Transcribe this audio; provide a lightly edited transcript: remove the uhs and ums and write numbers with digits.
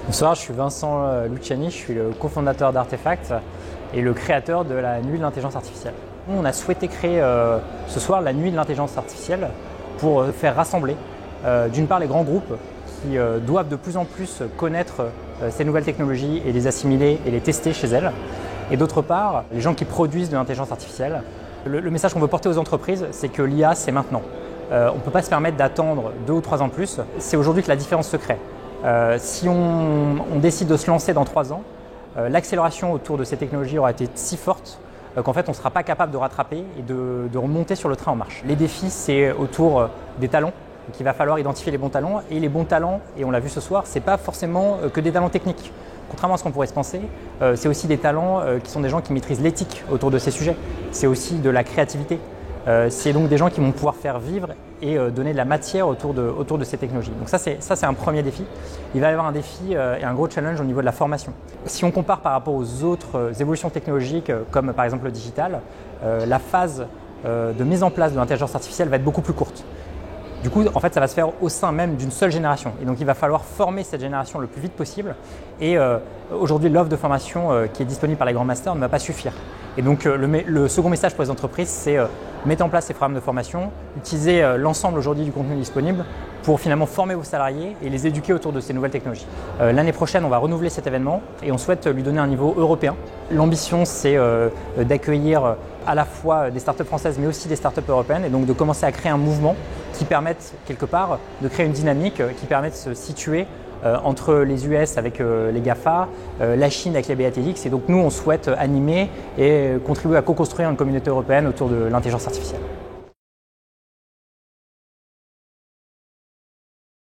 Bonsoir, je suis Vincent Luciani, je suis le cofondateur d'Artefact et le créateur de la Nuit de l'intelligence artificielle. On a souhaité créer ce soir la Nuit de l'intelligence artificielle pour faire rassembler d'une part les grands groupes qui doivent de plus en plus connaître ces nouvelles technologies et les assimiler et les tester chez elles, et d'autre part les gens qui produisent de l'intelligence artificielle. Le message qu'on veut porter aux entreprises, c'est que l'IA, c'est maintenant. On ne peut pas se permettre d'attendre 2 ou 3 ans de plus. C'est aujourd'hui que la différence se crée. Si on décide de se lancer dans 3 ans, l'accélération autour de ces technologies aura été si forte qu'en fait on ne sera pas capable de rattraper et de remonter sur le train en marche. Les défis, c'est autour des talents. Donc il va falloir identifier les bons talents, et les bons talents, et on l'a vu ce soir, ce n'est pas forcément que des talents techniques. Contrairement à ce qu'on pourrait se penser, c'est aussi des talents qui sont des gens qui maîtrisent l'éthique autour de ces sujets. C'est aussi de la créativité. C'est donc des gens qui vont pouvoir faire vivre et donner de la matière autour de ces technologies. Donc ça c'est un premier défi. Il va y avoir un défi et un gros challenge au niveau de la formation. Si on compare par rapport aux autres évolutions technologiques, comme par exemple le digital, la phase de mise en place de l'intelligence artificielle va être beaucoup plus courte. Du coup, en fait, ça va se faire au sein même d'une seule génération. Et donc, il va falloir former cette génération le plus vite possible. Et aujourd'hui, l'offre de formation qui est disponible par les grands masters ne va pas suffire. Et donc, le second message pour les entreprises, c'est mettre en place ces programmes de formation, utiliser l'ensemble aujourd'hui du contenu disponible pour finalement former vos salariés et les éduquer autour de ces nouvelles technologies. L'année prochaine, on va renouveler cet événement et on souhaite lui donner un niveau européen. L'ambition, c'est d'accueillir à la fois des startups françaises mais aussi des startups européennes, et donc de commencer à créer un mouvement qui permette quelque part de créer une dynamique qui permette de se situer entre les US avec les GAFA, la Chine avec les BATX, et donc nous on souhaite animer et contribuer à co-construire une communauté européenne autour de l'intelligence artificielle.